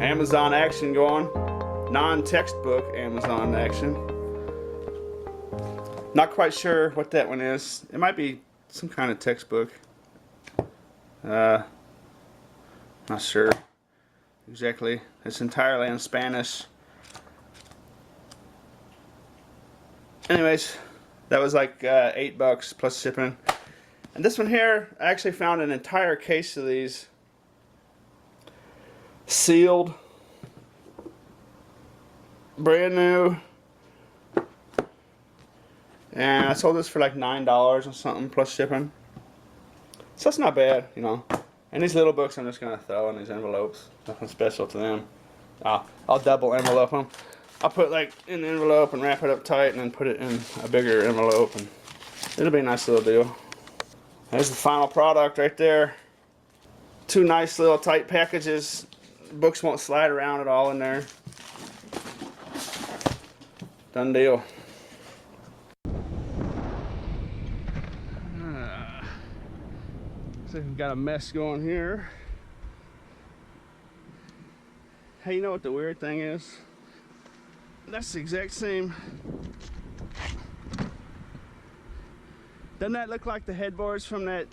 Amazon action going. Non-textbook Amazon action. Not quite sure what that one is. It might be some kind of textbook. Not sure exactly. It's entirely in Spanish. Anyways, that was like $8 plus shipping. And this one here, I actually found an entire case of these sealed, brand new, and I sold this for like $9 or something plus shipping. So that's not bad, you know. And these little books I'm just gonna throw in these envelopes. Nothing special to them. I'll double envelope them. I'll put like in the envelope and wrap it up tight and then put it in a bigger envelope, and it'll be a nice little deal. There's the final product right there. Two nice little tight packages. Books won't slide around at all in there. Done deal. So we've got a mess going here. Hey, you know what the weird thing is? That's the exact same. Doesn't that look like the headboards from that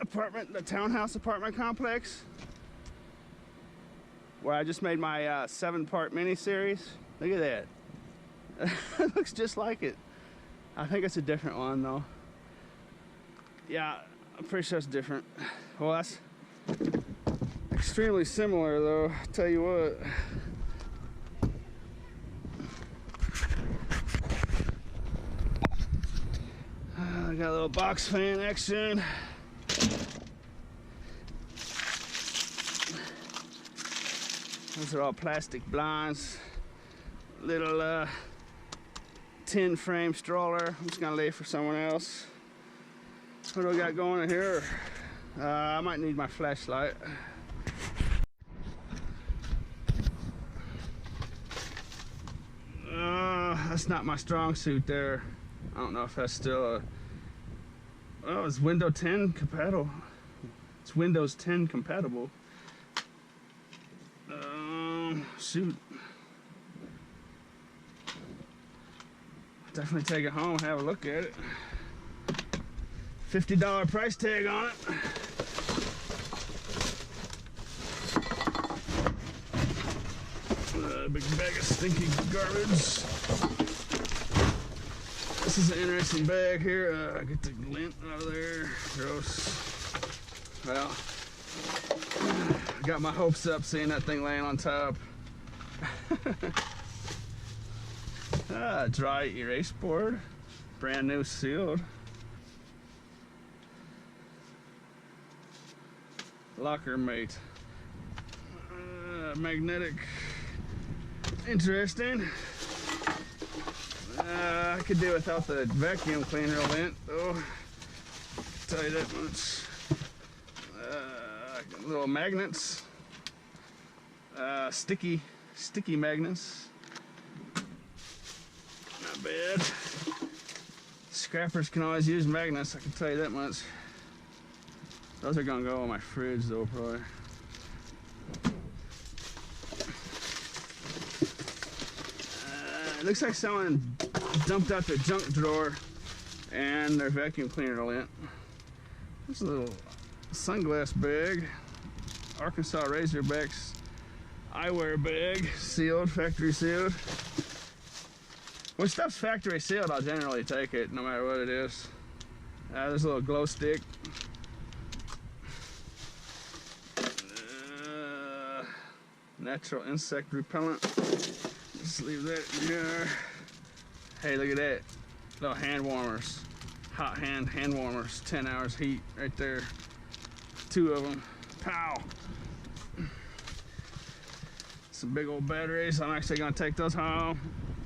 apartment, the townhouse apartment complex? Where I just made my 7-part mini-series. Look at that. It looks just like it. I think it's a different one though. Yeah, I'm pretty sure it's different. Well, that's extremely similar though, I'll tell you what. I got a little box fan action. Those are all plastic blinds. Little tin frame stroller. I'm just gonna lay for someone else. What do I got going in here? I might need my flashlight. That's not my strong suit there. I don't know if that's still a... Oh, it's Windows 10 compatible. It's Windows 10 compatible. Shoot. Definitely take it home and have a look at it. $50 price tag on it. Big bag of stinky garbage. This is an interesting bag here. Get the lint out of there. Gross. Well, I got my hopes up seeing that thing laying on top. Dry erase board. Brand new, sealed. Locker mate. Magnetic. Interesting. I could do without the vacuum cleaner lint though. Tell you that much. Little magnets. Sticky magnets. Not bad. Scrappers can always use magnets, I can tell you that much. Those are gonna go on my fridge though, probably. It looks like someone dumped out their junk drawer and their vacuum cleaner lint. There's a little sunglass bag. Arkansas Razorbacks eyewear bag. Sealed, factory sealed. When stuff's factory sealed, I'll generally take it no matter what it is. There's a little glow stick. Natural insect repellent. Just leave that in here. Hey, look at that. Little hand warmers. Hot hand warmers. 10 hours heat right there. 2 of them. Pow! Some big old batteries. I'm actually gonna take those home.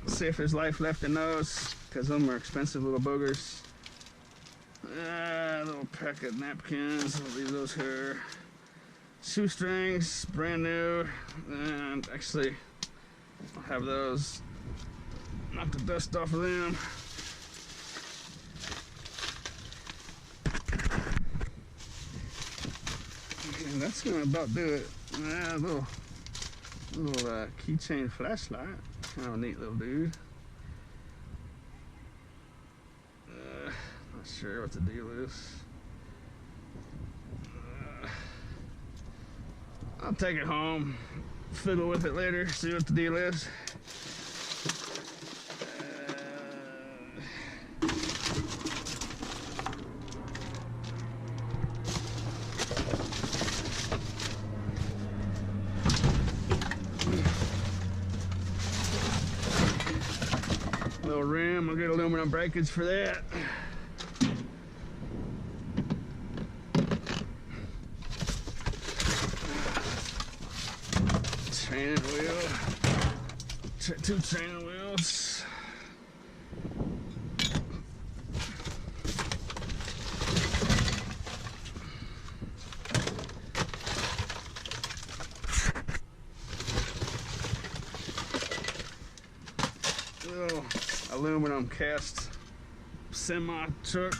See if there's life left in those, because them are expensive little boogers. A little pack of napkins. I'll leave those here. Shoestrings, brand new. And actually, I'll have those. Knock the dust off of them. And that's gonna about do it. Yeah, little keychain flashlight. Kind of a neat little dude. Not sure what the deal is. I'll take it home, fiddle with it later, see what the deal is. Little rim, I'll get aluminum breakage for that. Training wheel, two training wheels. Little aluminum cast semi truck.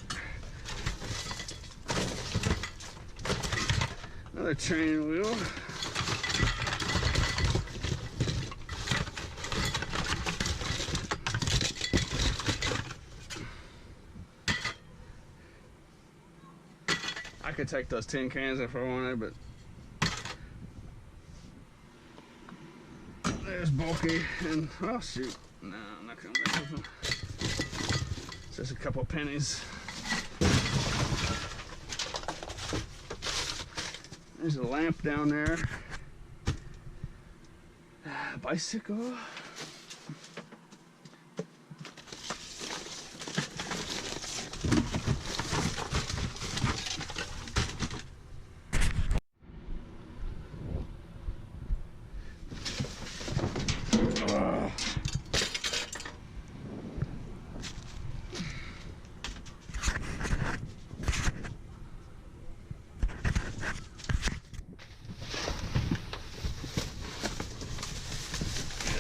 Another training wheel. I could take those tin cans if I wanted, but there's bulky and oh shoot, no, I'm not gonna mess with them. It's just a couple pennies. There's a lamp down there. Bicycle.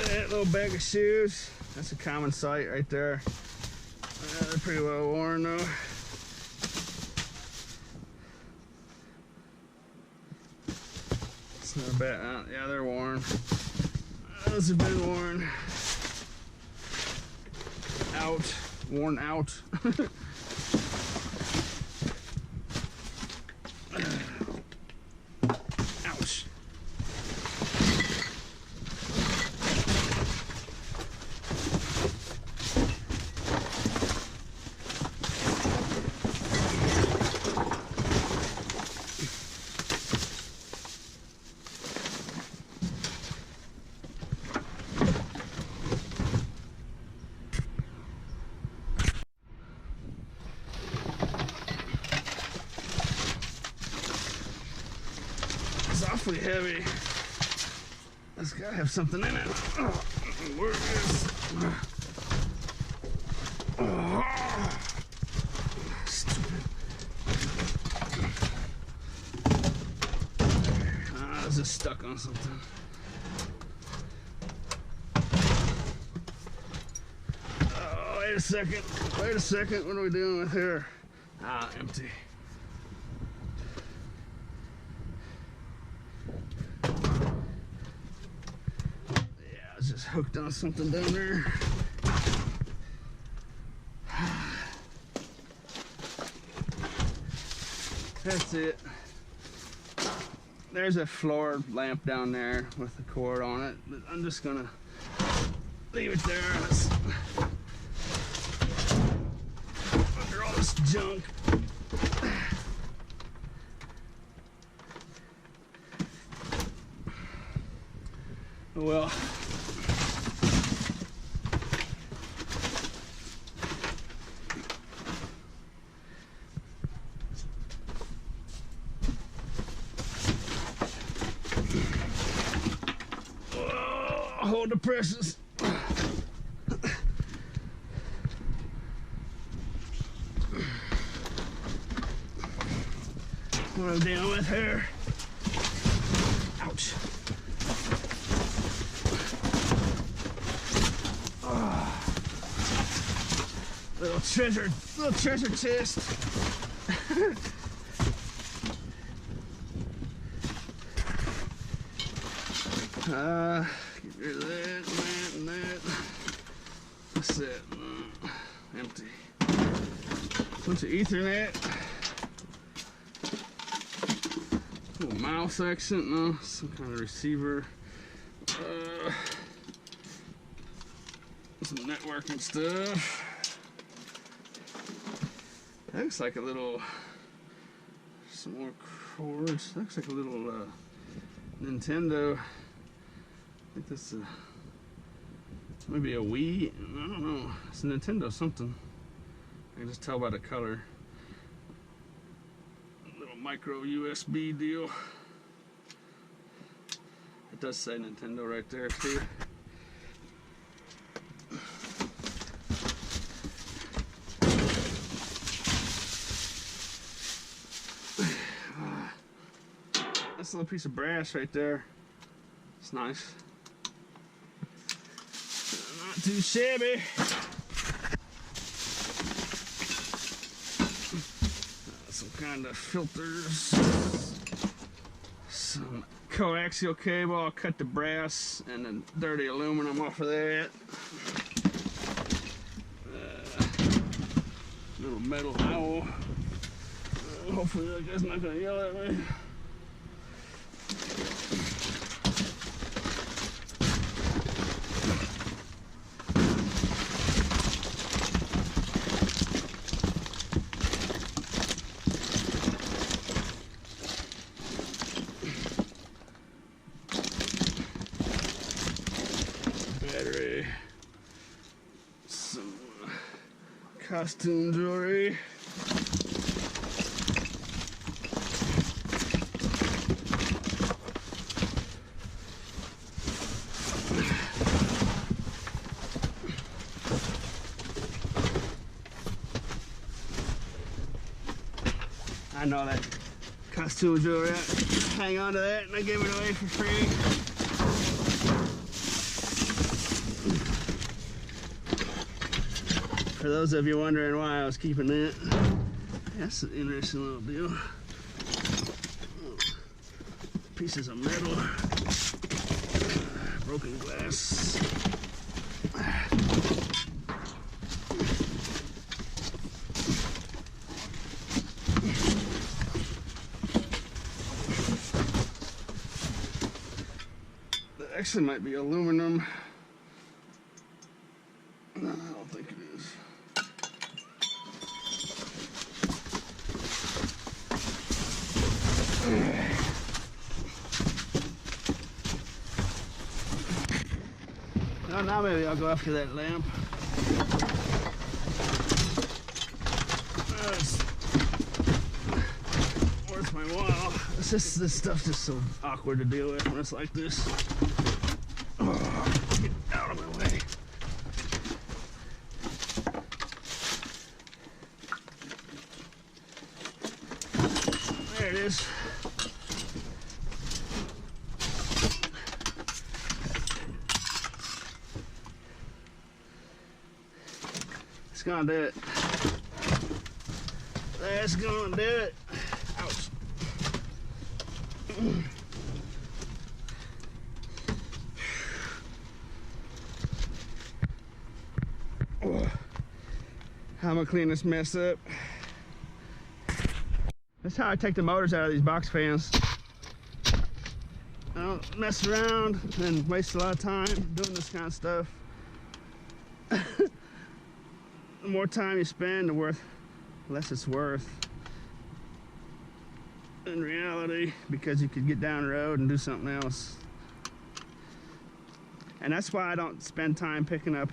That little bag of shoes, that's a common sight right there. They're pretty well worn though. It's not bad. Yeah, they're worn. Those have been worn out. Worn out. Ouch. Awfully heavy. It's gotta have something in it. Oh, where it is. Oh, stupid. I was just stuck on something. Oh, wait a second. Wait a second. What are we doing with here? Ah, empty. Just hooked on something down there. That's it. There's a floor lamp down there with the cord on it. But I'm just gonna leave it there. Let's, under all this junk. Well. Hold the presses. What I'm dealing with here. Ouch. Little treasure chest. Get rid of that and that. What's that? Empty. Bunch of Ethernet. Little mouse accent, no, some kind of receiver. Some networking stuff. That looks like a little, some more cords. That looks like a little Nintendo. I think this is maybe a Wii. I don't know. It's a Nintendo something. I can just tell by the color. A little micro USB deal. It does say Nintendo right there too. That's a little piece of brass right there. It's nice. Not too shabby. Some kind of filters. Some coaxial cable. I'll cut the brass and the dirty aluminum off of that. Little metal owl. Hopefully that guy's not gonna yell at me. Battery. Some costume jewelry. I know that costume jewelry. I hang on to that and I give it away for free. For those of you wondering why I was keeping that, that's an interesting little deal. Pieces of metal, broken glass. That actually might be aluminum. No, I don't think it is. Well, now maybe I'll go after that lamp. It's worth my while. This stuff's just so awkward to deal with when it's like this. Oh, get out of my way. There it is. It's gonna do it. That's gonna do it. Ouch. How am I gonna clean this mess up? That's how I take the motors out of these box fans. I don't mess around and waste a lot of time doing this kind of stuff. The more time you spend, the less it's worth in reality, because you could get down the road and do something else. And that's why I don't spend time picking up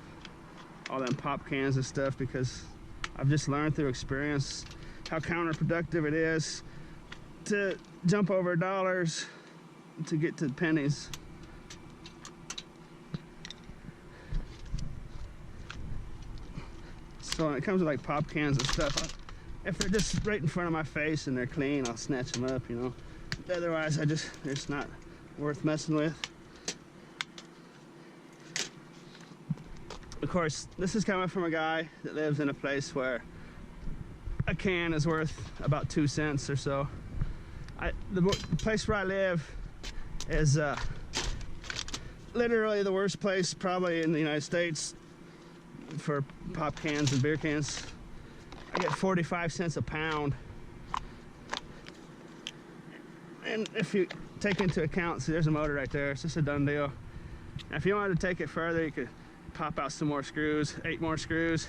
all them pop cans and stuff, because I've just learned through experience how counterproductive it is to jump over dollars to get to pennies. So when it comes to like pop cans and stuff, if they're just right in front of my face and they're clean, I'll snatch them up, you know. Otherwise, it's not worth messing with. Of course, this is coming from a guy that lives in a place where a can is worth about 2 cents or so. The place where I live is literally the worst place probably in the United States for pop cans and beer cans. I get 45 cents a pound. And if you take into account, see there's a motor right there, it's just a done deal. Now if you wanted to take it further, you could pop out some more screws, 8 more screws,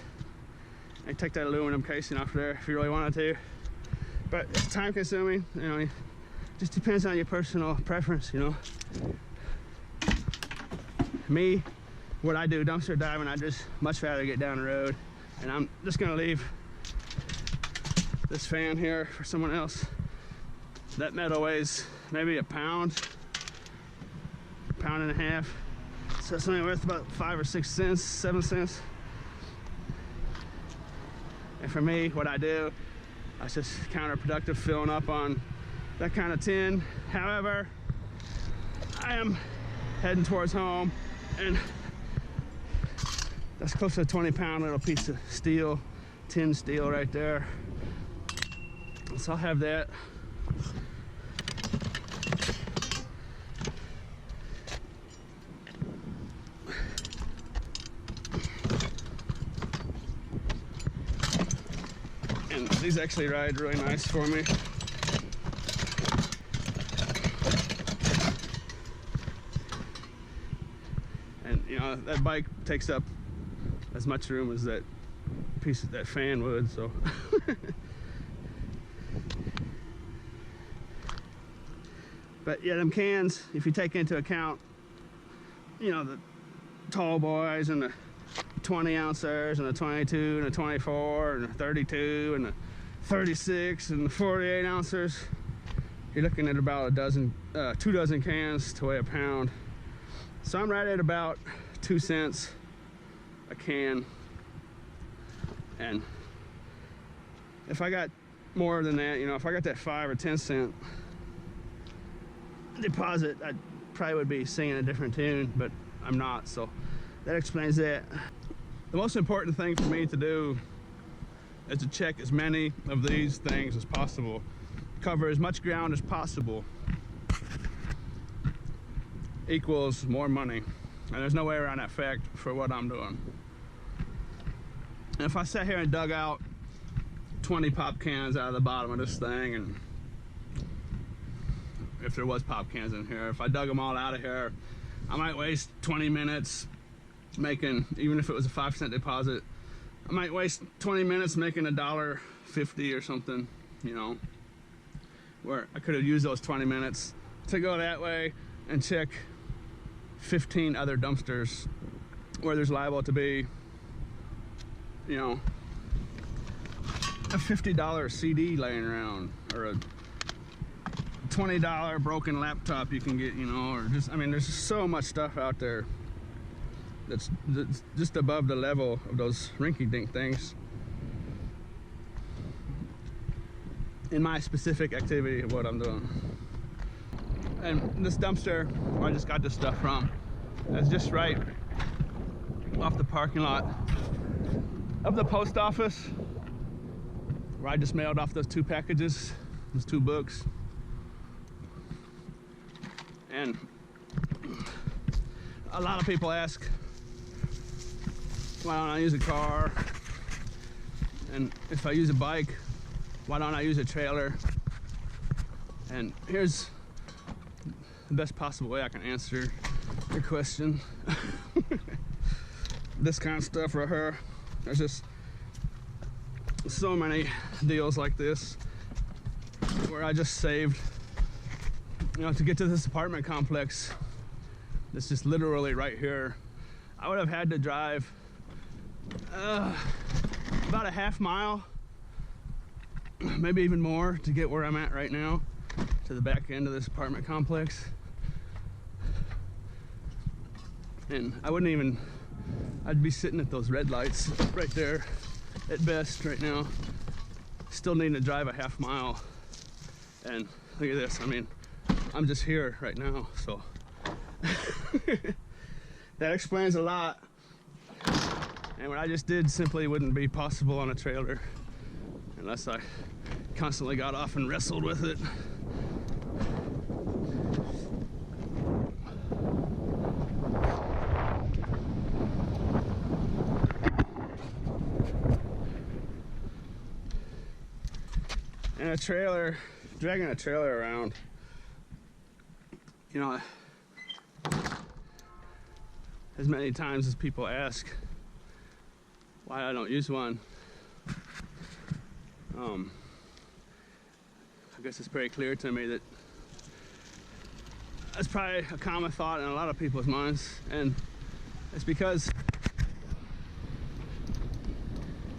and take that aluminum casing off there if you really wanted to. But it's time consuming, you know, it just depends on your personal preference, you know. Me, what I do, dumpster diving, I just much rather get down the road. And I'm just gonna leave this fan here for someone else. That metal weighs maybe a pound and a half. So it's only worth about 5 or 6 cents, 7 cents. And for me, what I do, it's just counterproductive filling up on that kind of tin. However, I am heading towards home, and that's close to a 20-pound little piece of steel, tin steel right there. So I'll have that. And these actually ride really nice for me. And you know, that bike takes up as much room as that piece of that fan would, so. But yeah, them cans, if you take into account, you know, the tall boys and the 20 ouncers and the 22 and the 24 and the 32 and the 36 and the 48 ouncers, you're looking at about 2 dozen cans to weigh a pound. So I'm right at about 2 cents a can. And if I got more than that, you know, if I got that 5 or 10 cent deposit, I probably would be singing a different tune, but I'm not, so that explains that. The most important thing for me to do is to check as many of these things as possible, cover as much ground as possible, equals more money. And there's no way around that fact for what I'm doing. And if I sat here and dug out 20 pop cans out of the bottom of this thing, and if there was pop cans in here, if I dug them all out of here, I might waste 20 minutes making, even if it was a 5 cent deposit, I might waste 20 minutes making $1.50 or something, you know, where I could have used those 20 minutes to go that way and check 15 other dumpsters where there's liable to be, you know, a $50 CD laying around, or a $20 broken laptop you can get, you know, or just, I mean, there's so much stuff out there that's just above the level of those rinky-dink things. In my specific activity of what I'm doing. And this dumpster where I just got this stuff from, that's just right off the parking lot of the post office, where I just mailed off those 2 packages, those 2 books. And a lot of people ask, why don't I use a car? And if I use a bike, why don't I use a trailer? And here's the best possible way I can answer your question. This kind of stuff right here, there's just so many deals like this where I just saved, you know, to get to this apartment complex that's just literally right here. I would have had to drive about a half mile, maybe even more, to get where I'm at right now, to the back end of this apartment complex. And I wouldn't even, I'd be sitting at those red lights right there at best right now, still needing to drive a half mile. And look at this, I mean, I'm just here right now, so that explains a lot. And what I just did simply wouldn't be possible on a trailer unless I constantly got off and wrestled with it. a trailer, dragging a trailer around, you know, as many times as people ask why I don't use one, I guess it's pretty clear to me that that's probably a common thought in a lot of people's minds, and it's because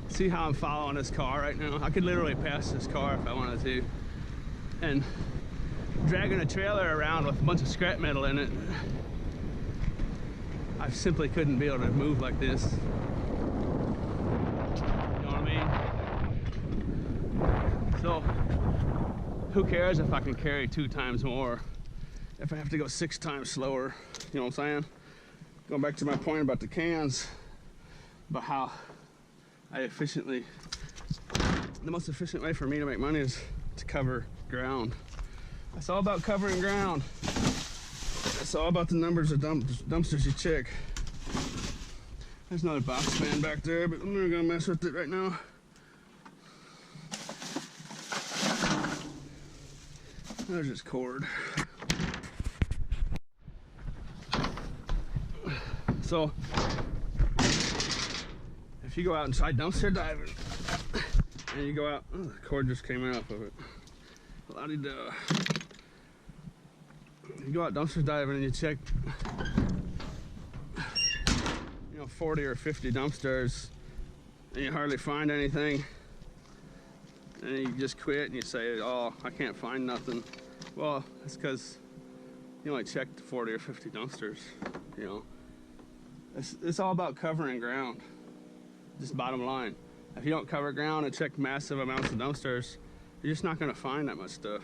see how I'm following this car right now? I could literally pass this car if I wanted to, and dragging a trailer around with a bunch of scrap metal in it, I simply couldn't be able to move like this. You know what I mean? So who cares if I can carry 2 times more if I have to go 6 times slower? You know what I'm saying? Going back to my point about the cans, about how the most efficient way for me to make money is to cover ground. It's all about covering ground. It's all about the numbers of dumpsters you check. There's another box fan back there, but I'm not gonna mess with it right now. There's this cord. So, if you go out and try dumpster diving, and you go out, oh, the cord just came out of it. La-di-da. You go out dumpster diving and you check, 40 or 50 dumpsters, and you hardly find anything, and you just quit and you say, oh, I can't find nothing. Well, it's because you only checked 40 or 50 dumpsters. It's all about covering ground. Just bottom line. If you don't cover ground and check massive amounts of dumpsters, you're just not going to find that much stuff.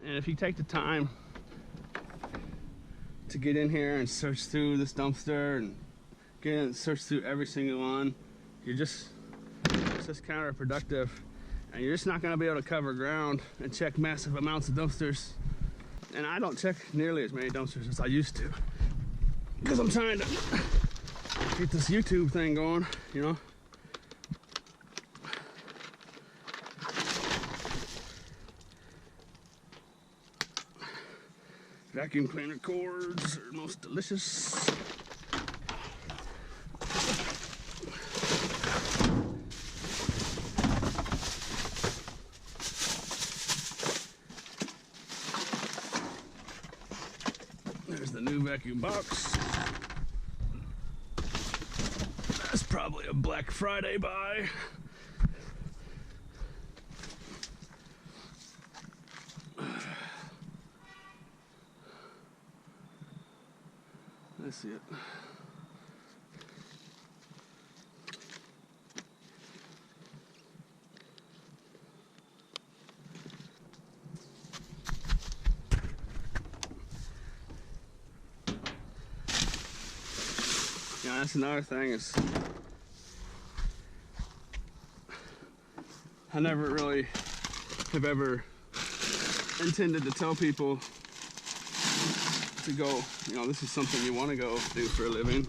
And if you take the time to get in here and search through this dumpster and get in and search through every single one, it's just counterproductive, and you're just not going to be able to cover ground and check massive amounts of dumpsters. And I don't check nearly as many dumpsters as I used to, because I'm trying to get this YouTube thing going, Vacuum cleaner cords are most delicious. There's the new vacuum box. That's probably a Black Friday buy. I see it. Yeah, that's another thing is I never really have ever intended to tell people to go, this is something you want to go do for a living.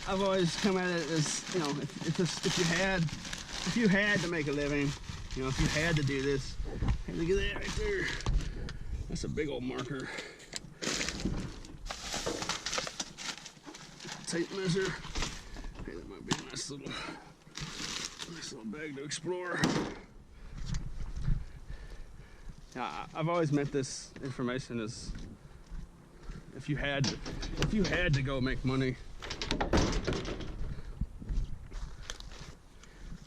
I've always come at it as, if you had to make a living, if you had to do this, hey, look at that right there. That's a big old marker. Tape measure. Hey, that might be a nice little bag to explore. Yeah, I've always meant this information as if you had to go make money,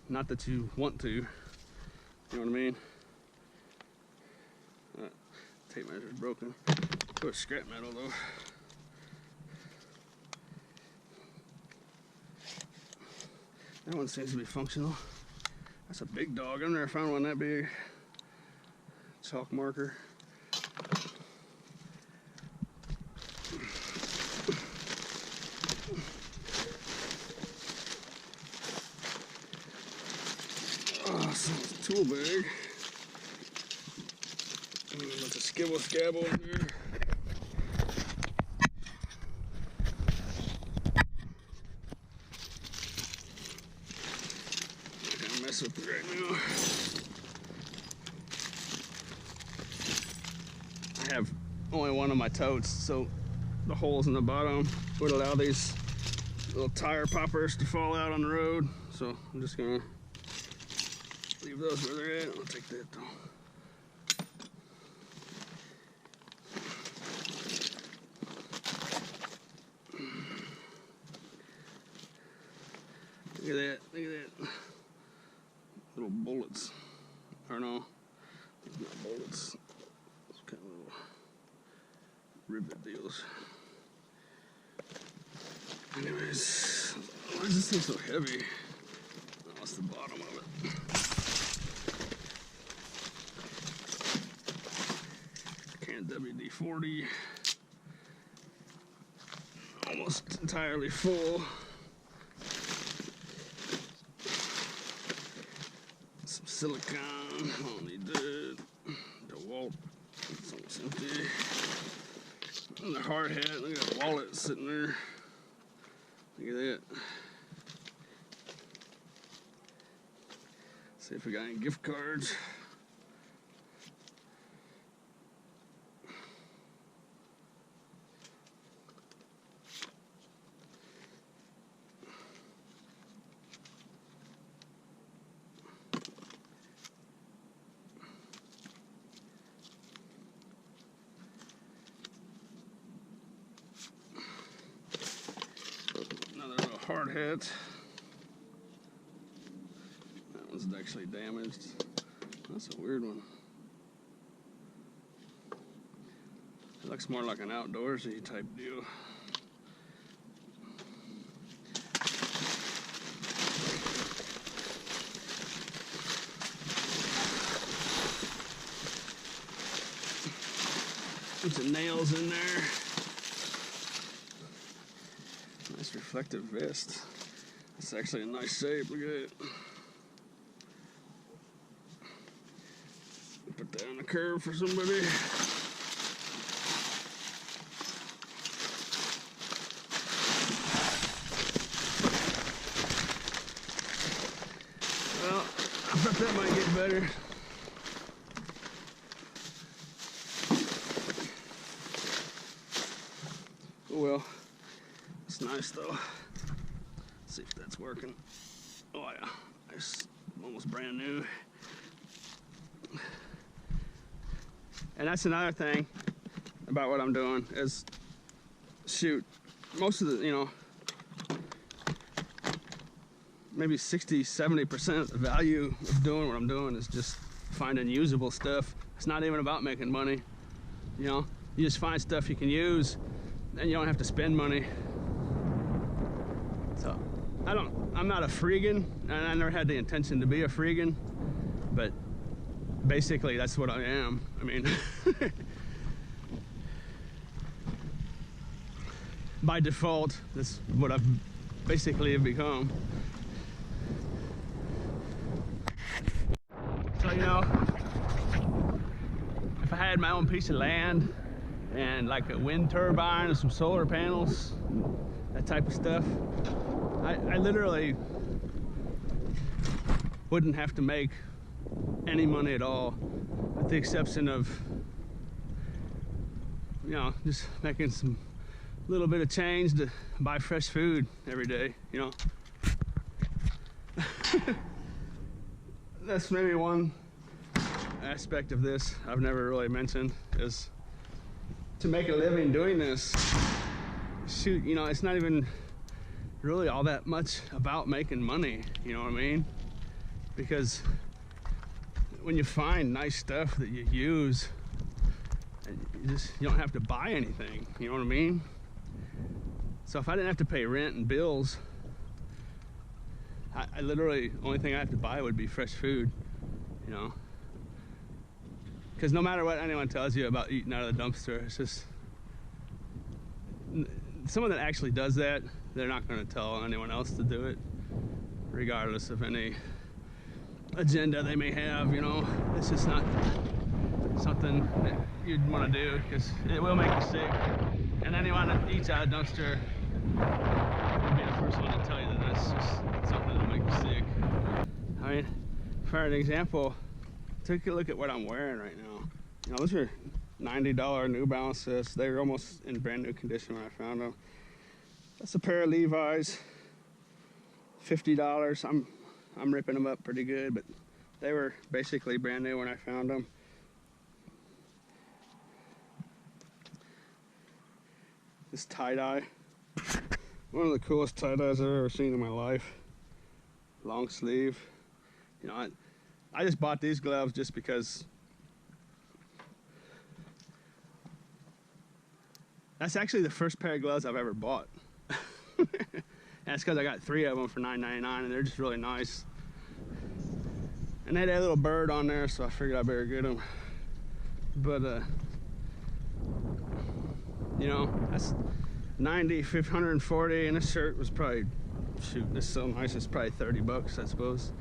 not that you want to, you know what I mean? Tape measure is broken. Put scrap metal though. That one seems to be functional. That's a big dog. I've never found one that big. Chalk marker. Oh, some tool bag. With a skibble scabble in there. Not gonna mess with it right now. I have only one of my totes, so the holes in the bottom would allow these little tire poppers to fall out on the road. So I'm just gonna leave those where they're at. I'll take that though. Look at that, look at that. Little bullets. Or no, it's not bullets. It's kind of little rivet deals. Anyways, why is this thing so heavy? Oh, it's the bottom of it. Can WD-40. Almost entirely full. Some silicone, I don't need that. DeWalt, it's almost empty. And the hard hat, look at that wallet sitting there. Look at that. See if we got any gift cards. Another little hard hat. That one's actually damaged. That's a weird one. It looks more like an outdoorsy type deal. Bunch of nails in there. Nice reflective vest. It's actually a nice shape. Look at it. Put that on the curb for somebody. Well, I thought that might get better. Oh well, it's nice though. Let's see if that's working. Oh yeah, it's almost brand new. And that's another thing about what I'm doing is, shoot, most of the, you know, maybe 60–70% of the value of doing what I'm doing is just finding usable stuff. It's not even about making money, you know. You just find stuff you can use and you don't have to spend money. So I'm not a freegan, and I never had the intention to be a freegan, but basically that's what I am. I mean, by default, that's what I've basically become. So, you know, if I had my own piece of land and like a wind turbine and some solar panels, that type of stuff, I literally wouldn't have to make any money at all, with the exception of, you know, just making some little bit of change to buy fresh food every day, you know. That's maybe one aspect of this I've never really mentioned, is to make a living doing this. Shoot, you know, it's not even really all that much about making money, you know what I mean? Because when you find nice stuff that you use, you don't have to buy anything, you know what I mean? So if I didn't have to pay rent and bills, I literally, only thing I have to buy would be fresh food, you know? Because no matter what anyone tells you about eating out of the dumpster, it's just, someone that actually does that, they're not going to tell anyone else to do it, regardless of any agenda they may have, you know. It's just not something that you'd want to do, because it will make you sick. And anyone that eats out of a dumpster would be the first one to tell you that that's just something that makes you sick. I mean, for an example, take a look at what I'm wearing right now. You know, those are $90 New Balances. They were almost in brand new condition when I found them. That's a pair of Levi's. $50. I'm ripping them up pretty good, but they were basically brand new when I found them. This tie-dye. One of the coolest tie-dyes I've ever seen in my life. Long sleeve. You know, I just bought these gloves just because that's actually the first pair of gloves I've ever bought. That's because I got 3 of them for $9.99, and they're just really nice. And they had a little bird on there, so I figured I better get them. But you know, that's 90, 140, and this shirt was probably, shoot, this is so nice, it's probably 30 bucks, I suppose.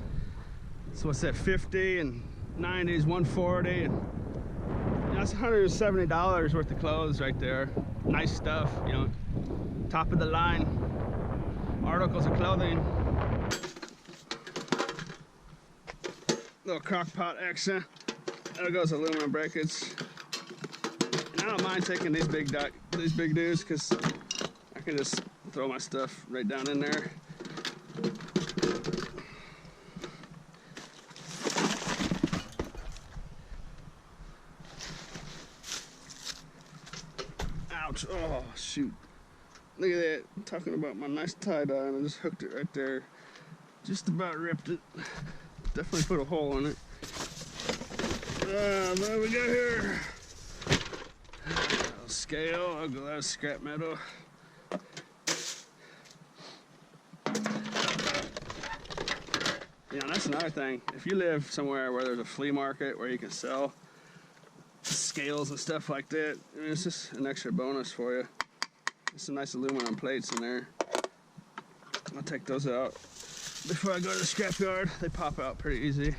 So what's that, 50 and 90s, 140, and you know, that's $170 worth of clothes right there. Nice stuff, you know, top of the line articles of clothing. Little crock pot accent. There goes aluminum brackets. And I don't mind taking these big dudes because I can just throw my stuff right down in there. Ouch. Oh, shoot. Look at that. I'm talking about my nice tie-dye, and I just hooked it right there. Just about ripped it. Definitely put a hole in it. What do we got here? A scale. I'll go out of scrap metal. You know, that's another thing. If you live somewhere where there's a flea market where you can sell scales and stuff like that, I mean, it's just an extra bonus for you. There's some nice aluminum plates in there. I'll take those out before I go to the scrapyard. They pop out pretty easy.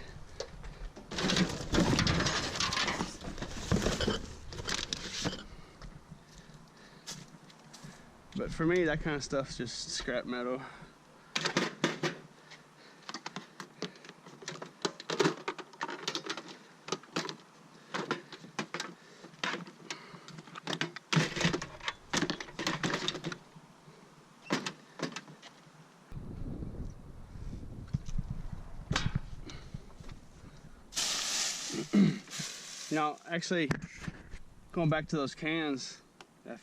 But for me, that kind of stuff's just scrap metal. You know, actually, going back to those cans,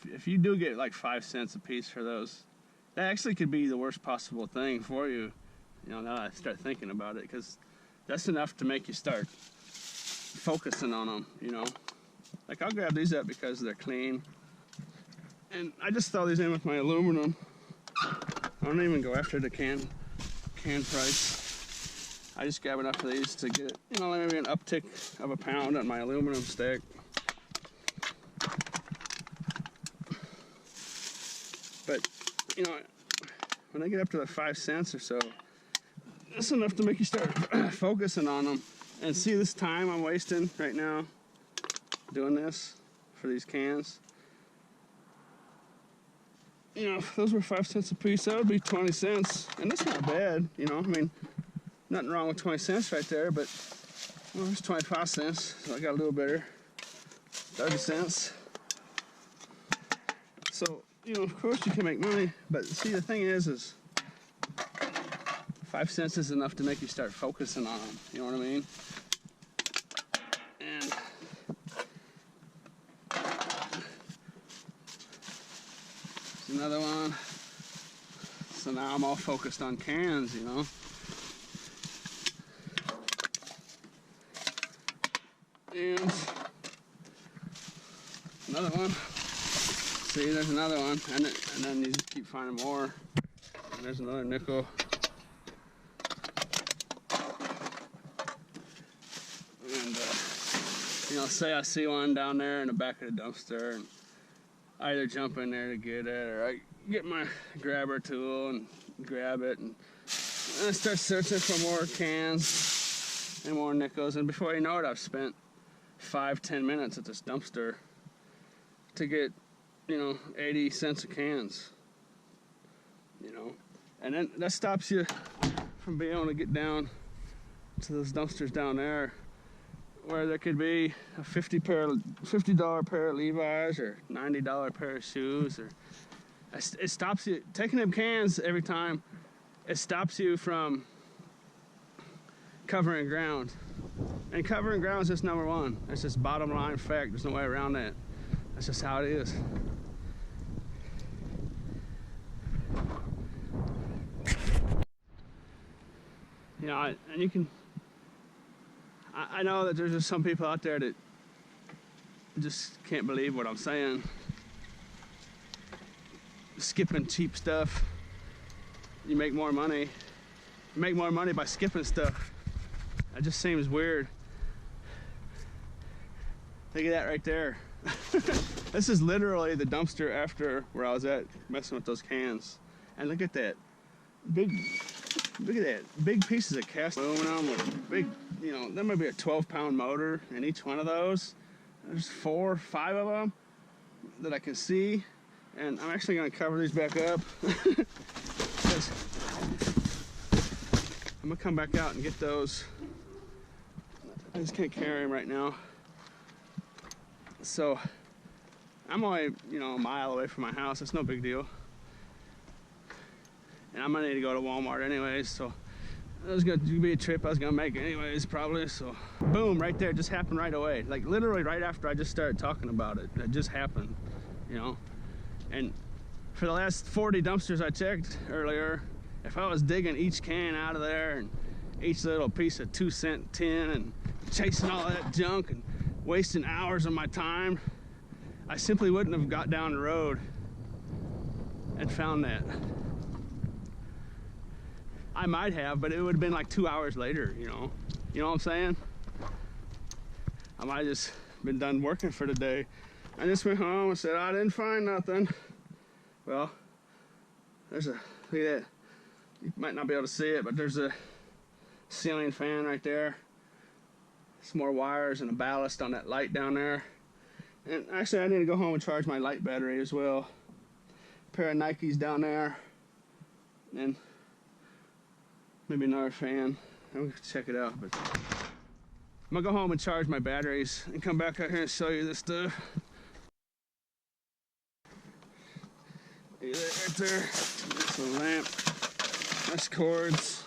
if you do get like 5 cents a piece for those, that actually could be the worst possible thing for you. You know, now that I start thinking about it, because that's enough to make you start focusing on them, you know. Like, I'll grab these up because they're clean. And I just throw these in with my aluminum. I don't even go after the can price. I just grab enough of these to get, you know, maybe an uptick of a pound on my aluminum stack. But, you know, when I get up to the 5 cents or so, that's enough to make you start focusing on them. And see this time I'm wasting right now doing this for these cans. You know, if those were 5 cents a piece, that would be 20 cents. And that's not bad, you know, I mean, nothing wrong with 20 cents right there, but, well, there's 25 cents, so I got a little better. 30 cents. So, you know, of course you can make money, but see, the thing is 5 cents is enough to make you start focusing on them, you know what I mean? And there's another one. So now I'm all focused on cans, you know? And another one. See, there's another one, and then you just keep finding more. And there's another nickel. And you know, say I see one down there in the back of the dumpster, and I either jump in there to get it, or I get my grabber tool and grab it, and I start searching for more cans and more nickels. And before you know it, I've spent 5-10 minutes at this dumpster to get, you know, 80 cents of cans, you know. And then that stops you from being able to get down to those dumpsters down there where there could be a $50 pair of Levi's or $90 pair of shoes, or it stops you taking them cans every time. It stops you from covering ground, and covering ground is just number one. That's just bottom line fact. There's no way around that. That's just how it is. You know, and you can. I know that there's just some people out there that just can't believe what I'm saying. Skipping cheap stuff. You make more money. You make more money by skipping stuff. That just seems weird. Look at that right there. This is literally the dumpster after where I was at messing with those cans. And look at that. Look at that. Big pieces of cast aluminum with big, you know, there might be a 12-pound motor in each one of those. There's 4 or 5 of them that I can see. And I'm actually going to cover these back up. I'm going to come back out and get those. I just can't carry them right now. So I'm only, you know, a mile away from my house. It's no big deal. And I'm gonna need to go to Walmart anyways, so it was gonna be a trip I was gonna make anyways, probably. So boom, right there, just happened right away. Like literally right after I just started talking about it. It just happened, you know. And for the last 40 dumpsters I checked earlier, if I was digging each can out of there and each little piece of 2-cent tin and chasing all that junk and wasting hours of my time, I simply wouldn't have got down the road and found that. I might have, but it would have been like 2 hours later, you know? You know what I'm saying? I might have just been done working for the day. I just went home and said, I didn't find nothing. Well, there's a, look at that. You might not be able to see it, but there's a ceiling fan right there. Some more wires and a ballast on that light down there. And actually, I need to go home and charge my light battery as well. A pair of Nikes down there. And maybe another fan. I'm gonna check it out. But I'm gonna go home and charge my batteries and come back out here and show you this stuff. Look at that right there. That's a lamp. That's cords.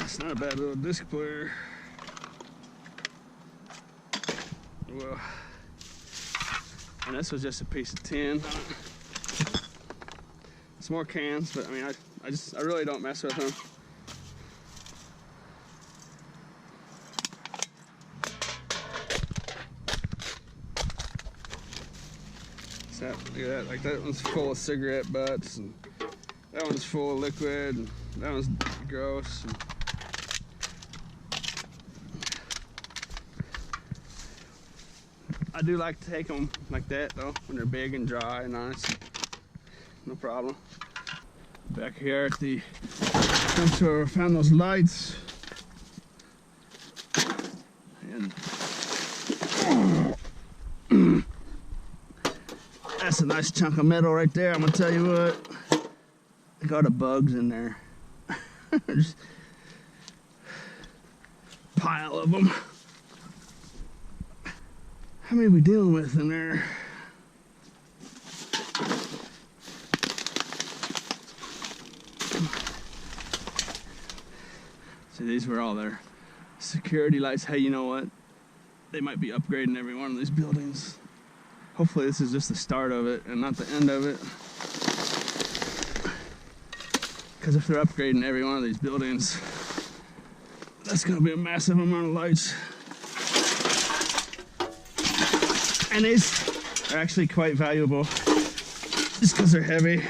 It's not a bad little disc player. Well, and this was just a piece of tin. Some more cans, but I mean, I really don't mess with them. So, look at that, like that one's full of cigarette butts, and that one's full of liquid, and that one's gross. And I do like to take them like that though, when they're big and dry and nice. No problem. Back here at the dumpster, I found those lights. And that's a nice chunk of metal right there. I'm gonna tell you what, I got the bugs in there. Just a pile of them. How many are we dealing with in there? So these were all their security lights. Hey, you know what? They might be upgrading every one of these buildings. Hopefully this is just the start of it and not the end of it. Because if they're upgrading every one of these buildings, that's going to be a massive amount of lights. And these are actually quite valuable just because they're heavy.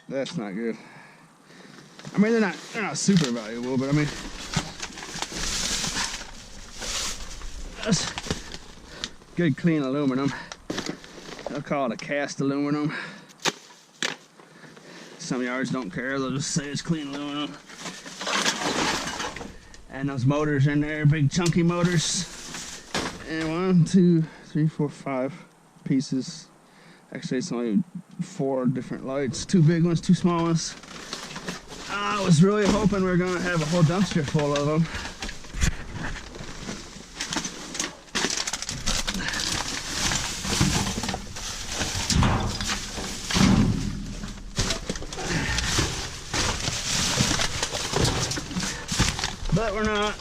That's not good. I mean, they're not super valuable, but I mean, That's good clean aluminum. They'll call it a cast aluminum. Some yards don't care, they'll just say it's clean aluminum. And those motors in there, big chunky motors. And 1, 2, 3, 4, 5 pieces. Actually, it's only 4 different lights. 2 big ones, 2 small ones. I was really hoping we were gonna have a whole dumpster full of them. But we're not.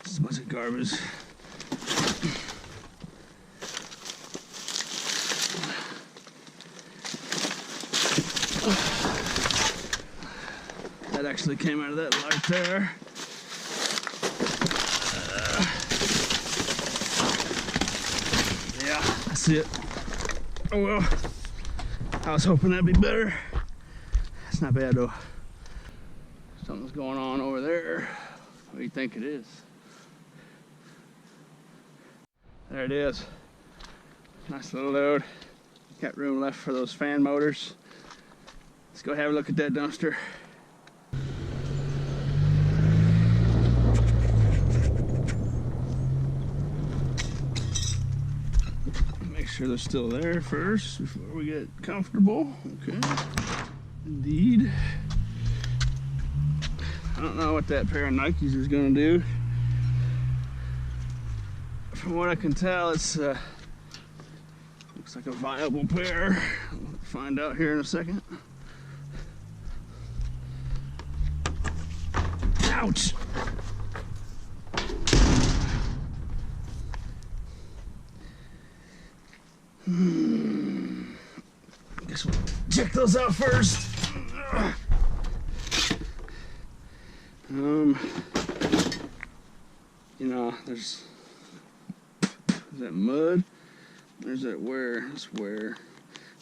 This is a bunch of garbage. That actually came out of that light there. Yeah, I see it. Oh well. I was hoping that'd be better. It's not bad though. Something's going on over there. What do you think it is? There it is. Nice little load. Got room left for those fan motors. Let's go have a look at that dumpster. Make sure they're still there first before we get comfortable. Okay. Indeed. I don't know what that pair of Nikes is gonna do. From what I can tell, it's looks like a viable pair. We'll find out here in a second. Ouch! Guess we'll check those out first. You know, there's that mud. There's that wear. That's wear.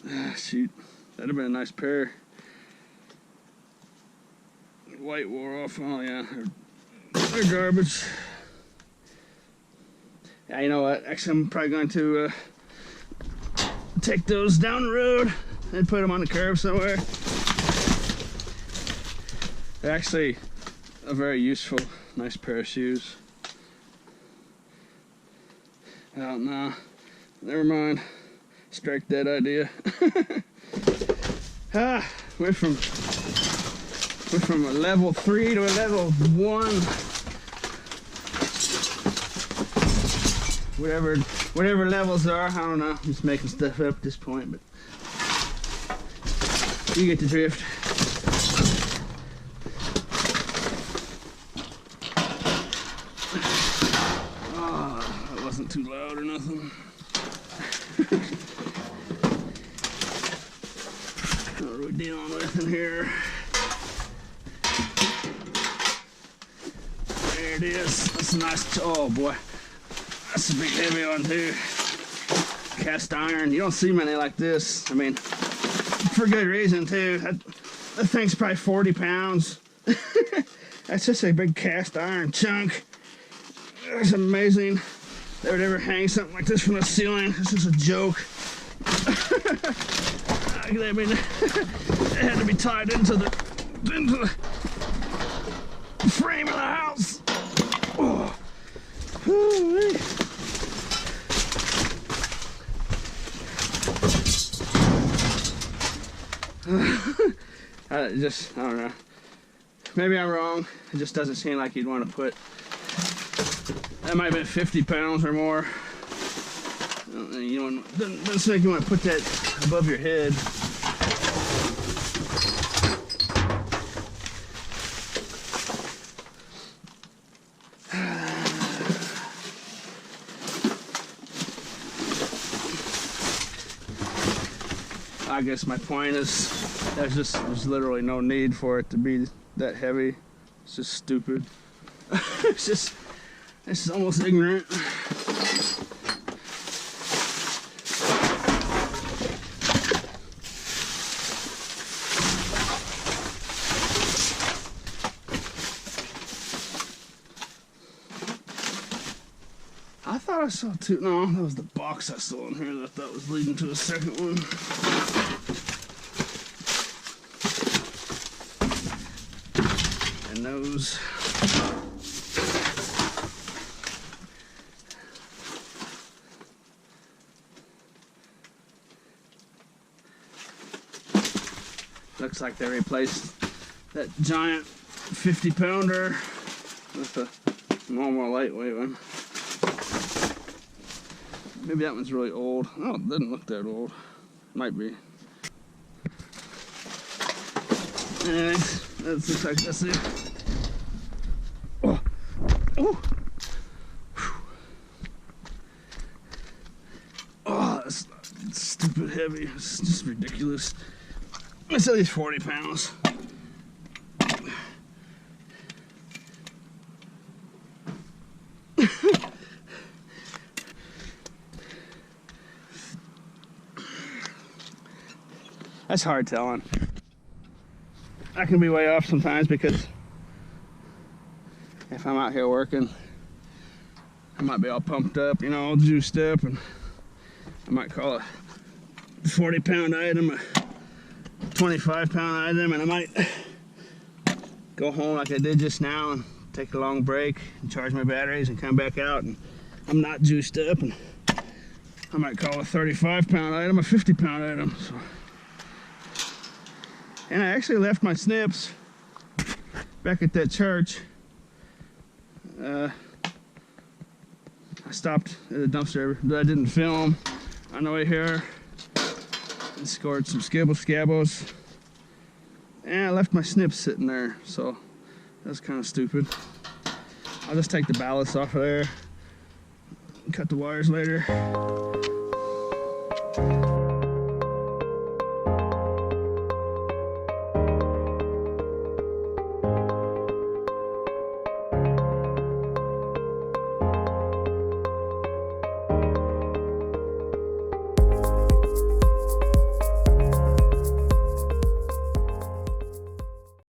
Ah, shoot. That'd have been a nice pair. White wore off. Oh yeah, they're garbage. Yeah, you know what? Actually, I'm probably going to take those down the road and put them on the curb somewhere. They're actually a very useful, nice pair of shoes. Oh no, never mind. Strike that idea. Went from a level 3 to a level 1. Whatever levels are, I don't know. I'm just making stuff up at this point, but you get the drift. Oh, that wasn't too loud or nothing. What are we dealing with in here? There it is. That's a nice. Oh boy, that's a big heavy one too. Cast iron. You don't see many like this. I mean, for good reason too. That thing's probably 40 pounds. That's just a big cast iron chunk. That's amazing. They would ever hang something like this from the ceiling. This is a joke. I mean, it had to be tied into the frame of the house. Oh. I don't know. Maybe I'm wrong. It just doesn't seem like you'd want to put. That might have been 50 pounds or more. You doesn't seem like you want to put that above your head. I guess my point is there's literally no need for it to be that heavy. It's just stupid. It's just almost ignorant. I thought I saw two. No, that was the box I saw in here that I thought was leading to a second one. And those. Looks like they replaced that giant 50-pounder with a normal lightweight one. Maybe that one's really old. Oh, it doesn't look that old. Might be. Anyways, that looks like that's it. Oh, oh, oh, that's stupid heavy. It's just ridiculous. It's at least 40 pounds. That's hard telling. I can be way off sometimes because if I'm out here working, I might be all pumped up, you know, all juiced up, and I might call a 40-pound item a 25-pound item, and I might go home like I did just now and take a long break and charge my batteries and come back out, and I'm not juiced up, and I might call a 35-pound item a 50-pound item. So. And I actually left my snips back at that church. I stopped at a dumpster that I didn't film on the way here and scored some Skibble-Skabbos. And I left my snips sitting there, so that's kind of stupid. I'll just take the ballast off of there and cut the wires later.